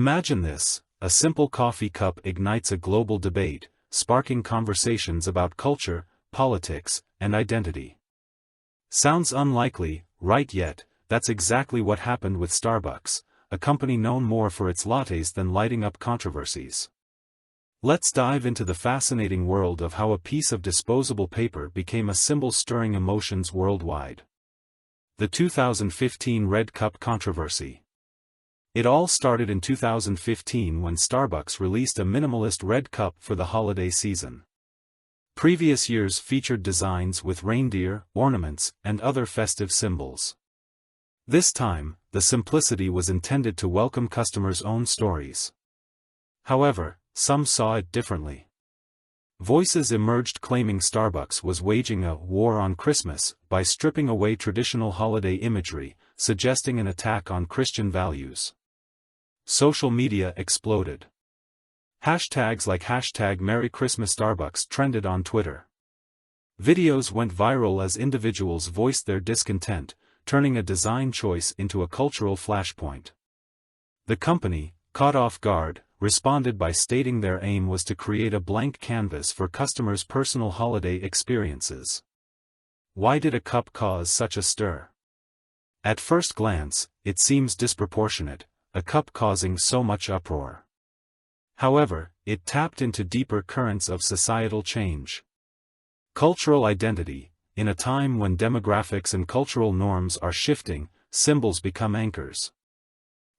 Imagine this: a simple coffee cup ignites a global debate, sparking conversations about culture, politics, and identity. Sounds unlikely, right? Yet, that's exactly what happened with Starbucks, a company known more for its lattes than lighting up controversies. Let's dive into the fascinating world of how a piece of disposable paper became a symbol stirring emotions worldwide. The 2015 Red Cup controversy. It all started in 2015 when Starbucks released a minimalist red cup for the holiday season. Previous years featured designs with reindeer, ornaments, and other festive symbols. This time, the simplicity was intended to welcome customers' own stories. However, some saw it differently. Voices emerged claiming Starbucks was waging a war on Christmas by stripping away traditional holiday imagery, suggesting an attack on Christian values. Social media exploded. Hashtags like #MerryChristmasStarbucks trended on Twitter. Videos went viral as individuals voiced their discontent, turning a design choice into a cultural flashpoint. The company, caught off guard, responded by stating their aim was to create a blank canvas for customers' personal holiday experiences. Why did a cup cause such a stir? At first glance, it seems disproportionate, a cup causing so much uproar. However, it tapped into deeper currents of societal change. Cultural identity. In a time when demographics and cultural norms are shifting, symbols become anchors.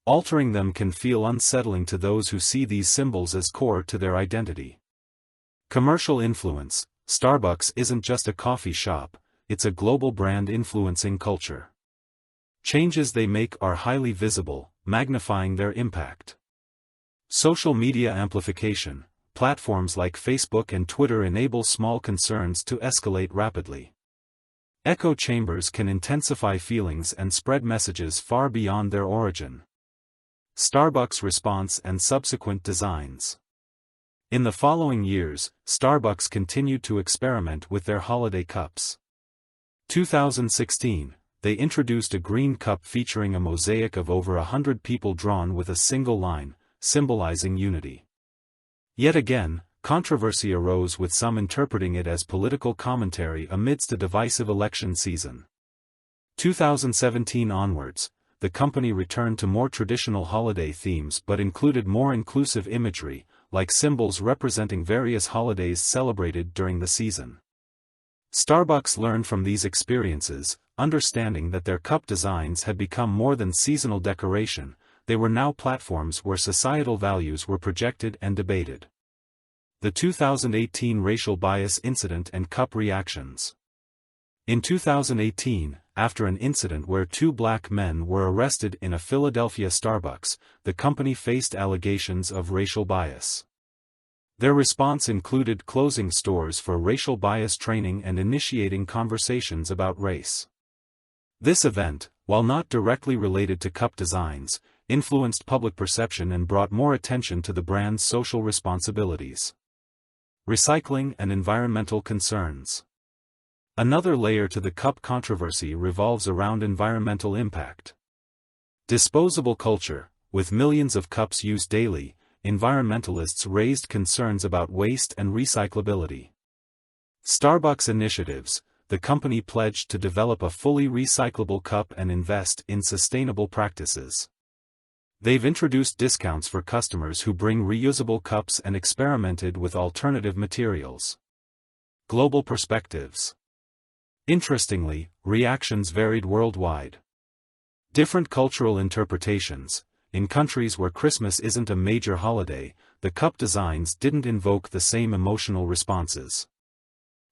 Altering them can feel unsettling to those who see these symbols as core to their identity. Commercial influence. Starbucks isn't just a coffee shop, it's a global brand influencing culture. Changes they make are highly visible, magnifying their impact. Social media amplification. Platforms like Facebook and Twitter enable small concerns to escalate rapidly. Echo chambers can intensify feelings and spread messages far beyond their origin. Starbucks' response and subsequent designs. In the following years, Starbucks continued to experiment with their holiday cups. 2016, they introduced a green cup featuring a mosaic of over 100 people drawn with a single line, symbolizing unity. Yet again, controversy arose with some interpreting it as political commentary amidst a divisive election season. 2017 onwards, the company returned to more traditional holiday themes but included more inclusive imagery, like symbols representing various holidays celebrated during the season. Starbucks learned from these experiences, understanding that their cup designs had become more than seasonal decoration, they were now platforms where societal values were projected and debated. The 2018 racial bias incident and cup reactions. In 2018, after an incident where two black men were arrested in a Philadelphia Starbucks, the company faced allegations of racial bias. Their response included closing stores for racial bias training and initiating conversations about race. This event, while not directly related to cup designs, influenced public perception and brought more attention to the brand's social responsibilities. Recycling and environmental concerns. Another layer to the cup controversy revolves around environmental impact. Disposable culture. With millions of cups used daily, environmentalists raised concerns about waste and recyclability. Starbucks initiatives. The company pledged to develop a fully recyclable cup and invest in sustainable practices. They've introduced discounts for customers who bring reusable cups and experimented with alternative materials. Global perspectives. Interestingly, reactions varied worldwide. Different cultural interpretations. In countries where Christmas isn't a major holiday, the cup designs didn't invoke the same emotional responses.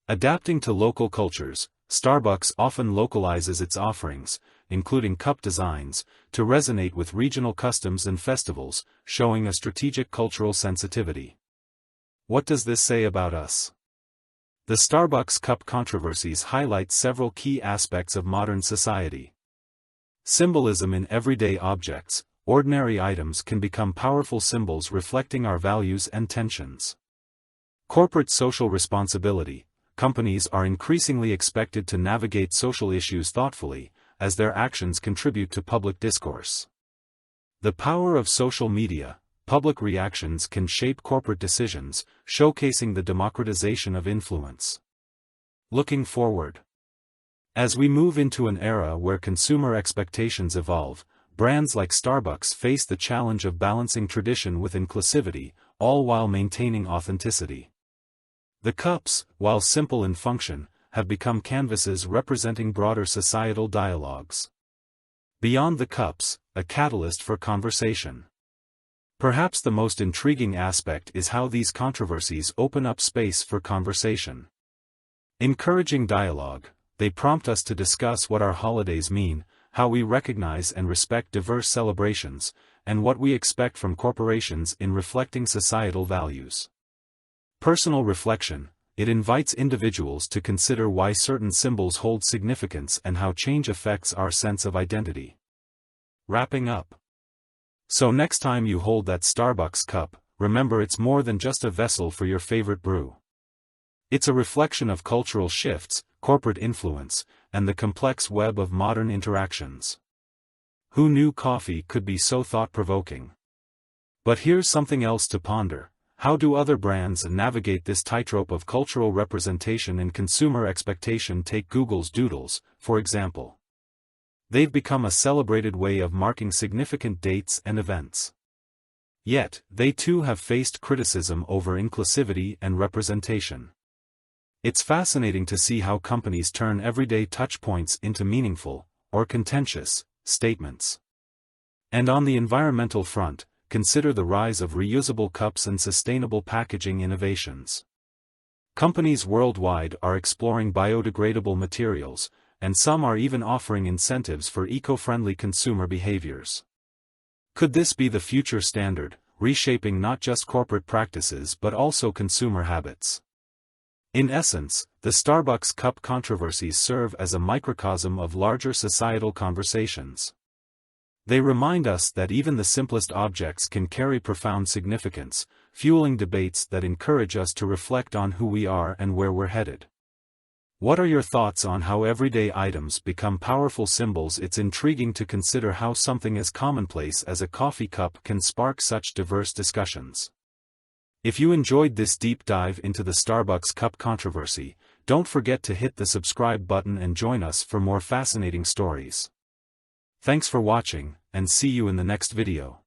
Adapting to local cultures, Starbucks often localizes its offerings, including cup designs, to resonate with regional customs and festivals, showing a strategic cultural sensitivity. What does this say about us? The Starbucks cup controversies highlight several key aspects of modern society. Symbolism in everyday objects. Ordinary items can become powerful symbols reflecting our values and tensions. Corporate social responsibility. Companies are increasingly expected to navigate social issues thoughtfully, as their actions contribute to public discourse. The power of social media. public reactions can shape corporate decisions, showcasing the democratization of influence. Looking forward. As we move into an era where consumer expectations evolve, brands like Starbucks face the challenge of balancing tradition with inclusivity, all while maintaining authenticity. The cups, while simple in function, have become canvases representing broader societal dialogues. Beyond the cups, a catalyst for conversation. Perhaps the most intriguing aspect is how these controversies open up space for conversation. Encouraging dialogue, they prompt us to discuss what our holidays mean, how we recognize and respect diverse celebrations, and what we expect from corporations in reflecting societal values. Personal reflection, it invites individuals to consider why certain symbols hold significance and how change affects our sense of identity. Wrapping up. So next time you hold that Starbucks cup, remember it's more than just a vessel for your favorite brew. It's a reflection of cultural shifts, corporate influence, and the complex web of modern interactions. Who knew coffee could be so thought-provoking? But here's something else to ponder. How do other brands navigate this tightrope of cultural representation and consumer expectation? Take Google's Doodles, for example. They've become a celebrated way of marking significant dates and events. Yet, they too have faced criticism over inclusivity and representation. It's fascinating to see how companies turn everyday touchpoints into meaningful, or contentious, statements. And on the environmental front, consider the rise of reusable cups and sustainable packaging innovations. Companies worldwide are exploring biodegradable materials, and some are even offering incentives for eco-friendly consumer behaviors. Could this be the future standard, reshaping not just corporate practices but also consumer habits? In essence, the Starbucks cup controversies serve as a microcosm of larger societal conversations. They remind us that even the simplest objects can carry profound significance, fueling debates that encourage us to reflect on who we are and where we're headed. What are your thoughts on how everyday items become powerful symbols? It's intriguing to consider how something as commonplace as a coffee cup can spark such diverse discussions. If you enjoyed this deep dive into the Starbucks cup controversy, don't forget to hit the subscribe button and join us for more fascinating stories. Thanks for watching, and see you in the next video.